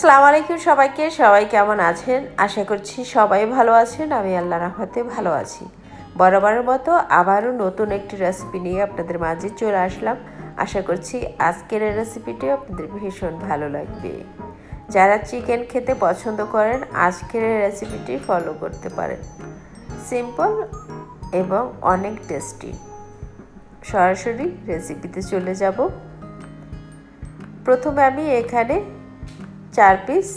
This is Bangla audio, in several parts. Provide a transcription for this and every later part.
আসসালামু আলাইকুম সবাইকে। সবাই কেমন আছেন? আশা করছি সবাই ভালো আছেন। আমি আল্লাহর রহমতে ভালো আছি। বরাবরের মতো আবারও নতুন একটি রেসিপি নিয়ে আপনাদের মাঝে চলে আসলাম। আশা করছি আজকের এই রেসিপিটিও আপনাদের ভীষণ ভালো লাগবে। যারা চিকেন খেতে পছন্দ করেন আজকের এই রেসিপিটি ফলো করতে পারেন। সিম্পল এবং অনেক টেস্টি। সরাসরি রেসিপিতে চলে যাব। প্রথমে আমি এখানে 4 পিস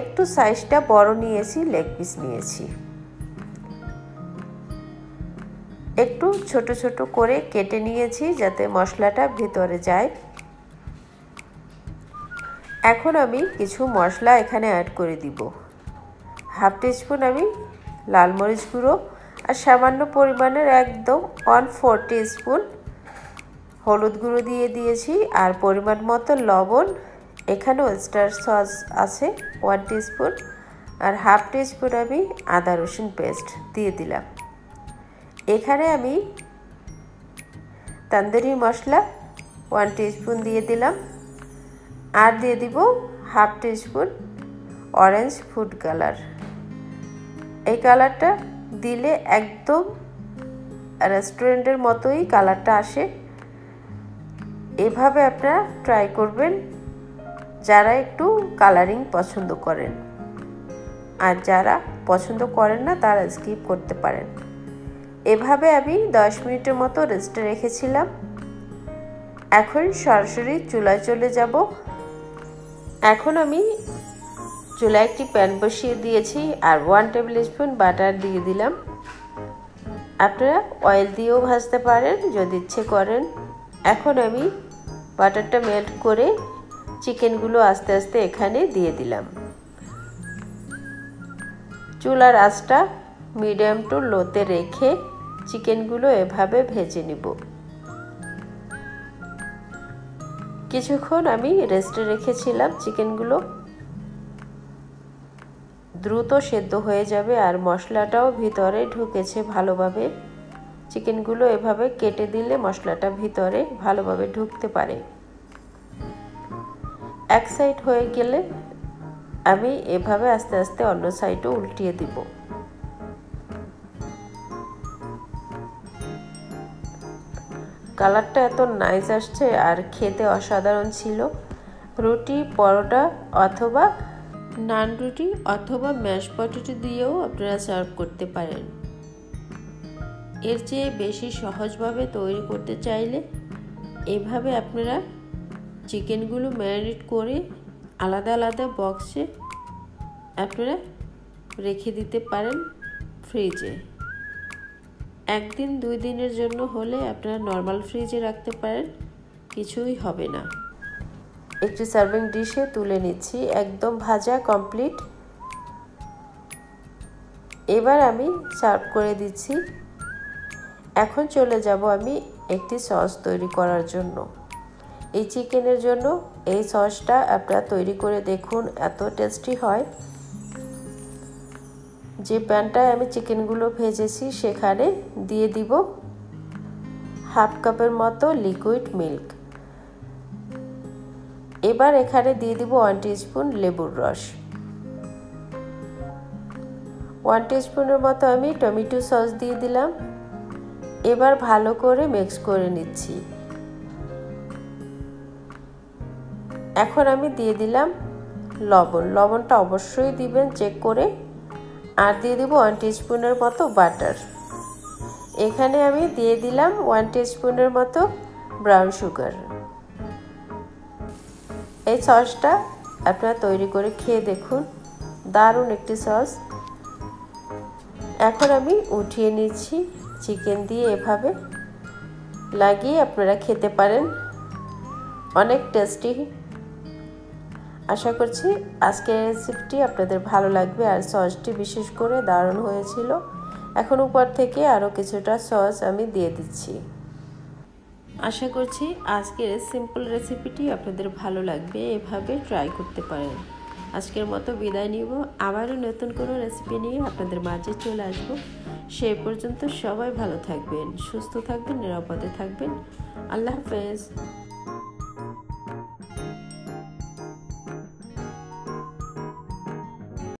একটু সাইজটা বড় নিয়েছি, লেগ পিস নিয়েছি। একটু ছোট ছোট করে কেটে নিয়েছি যাতে মশলাটা ভিতরে যায়। এখন আমি কিছু মশলা এখানে অ্যাড করে দিব। হাফ টিস্পুন আমি লাল মরিচ গুঁড়ো আর সামান্য পরিমাণের একদম 1/4 টিস্পুন হলুদ গুঁড়ো দিয়ে দিয়েছি আর পরিমাণ মতো লবণ। এখানে ওয়েস্টার সস আছে 1 টিস্পুন আর হাফ টিস্পুন আমি আদা রসুন পেস্ট দিয়ে দিলাম। এখানে আমি তন্দুরি মশলা 1 টিস্পুন দিয়ে দিলাম আর দিয়ে দিব half teaspoon orange food colour. এই কালারটা দিলে একদম রেস্টুরেন্টের মতোই কালারটা আসে। এভাবে আপনারা ট্রাই করবেন যারা একটু কালারিং পছন্দ করেন, আর যারা পছন্দ করেন না তারা স্কিপ করতে পারেন। এভাবে আমি 10 মিনিটের মতো রেস্টে রেখেছিলাম। এখন সরাসরি চুলায় চলে যাব। এখন আমি চুলায় একটি প্যান বসিয়ে দিয়েছি আর 1 টেবিল স্পুন বাটার দিয়ে দিলাম। আপনারা অয়েল দিয়েও ভাজতে পারেন যদি ইচ্ছে করেন। এখন আমি বাটারটা মেল্ট করে চিকেনগুলো আস্তে আস্তে এখানে দিয়ে দিলাম। চুলার আঁচটা মিডিয়াম টু লোতে রেখে চিকেনগুলো এভাবে ভেজে নিব। কিছুক্ষণ আমি রেস্টে রেখেছিলাম। চিকেনগুলো দ্রুত সেদ্ধ হয়ে যাবে আর মশলাটাও ভিতরে ঢুকেছে ভালোভাবে। চিকেনগুলো এভাবে কেটে দিলে মশলাটা ভিতরে ভালোভাবে ঢুকতে পারে। এক সাইড হয়ে গেলে আমি এভাবে আস্তে আস্তে অন্য সাইডও উল্টিয়ে দিব। কালারটা এত নাইস আসছে আর খেতে অসাধারণ ছিল। রুটি, পরোটা অথবা নান রুটি অথবা ম্যাশ পটেটো দিয়েও আপনারা সার্ভ করতে পারেন। এর চেয়ে বেশি সহজভাবে তৈরি করতে চাইলে এভাবে আপনারা চিকেনগুলো ম্যারিনেট করে আলাদা আলাদা বক্সে আপনারা রেখে দিতে পারেন ফ্রিজে। 1 দিন 2 দিনের জন্য হলে আপনারা নর্মাল ফ্রিজে রাখতে পারেন, কিছুই হবে না। একটি সার্ভিং ডিশে তুলে নিচ্ছি। একদম ভাজা কমপ্লিট। এবার আমি সার্ভ করে দিচ্ছি। এখন চলে যাব আমি একটি সস তৈরি করার জন্য। এই চিকেনের জন্য এই সসটা আপনারা তৈরি করে দেখুন, এত টেস্টি হয়। যে প্যানটায় আমি চিকেনগুলো ভেজেছি সেখানে দিয়ে দিব হাফ কাপের মতো লিকুইড মিল্ক। এবার এখানে দিয়ে দিব 1 টিস্পুন লেবুর রস। 1 টিস্পুনের মতো আমি টমেটো সস দিয়ে দিলাম। এবার ভালো করে মিক্স করে নিচ্ছি। এখন আমি দিয়ে দিলাম লবণ। লবণটা অবশ্যই দিবেন চেক করে। আর দিয়ে দিব 1 টিস্পুনের মতো বাটার। এখানে আমি দিয়ে দিলাম 1 টিস্পুনের মতো ব্রাউন সুগার। এই সসটা আপনারা তৈরি করে খেয়ে দেখুন, দারুণ একটি সস। এখন আমি উঠিয়ে নিচ্ছি। চিকেন দিয়ে এভাবে লাগিয়ে আপনারা খেতে পারেন, অনেক টেস্টি। আশা করছি আজকের রেসিপিটি আপনাদের ভালো লাগবে আর সসটি বিশেষ করে দারুণ হয়েছিল। এখন উপর থেকে আরও কিছুটা সস আমি দিয়ে দিচ্ছি। আশা করছি আজকের সিম্পল রেসিপিটি আপনাদের ভালো লাগবে। এভাবে ট্রাই করতে পারেন। আজকের মতো বিদায় নিব। আবারও নতুন কোনো রেসিপি নিয়ে আপনাদের মাঝে চলে আসব। সেই পর্যন্ত সবাই ভালো থাকবেন, সুস্থ থাকবেন, নিরাপদে থাকবেন। আল্লাহ হাফেজ।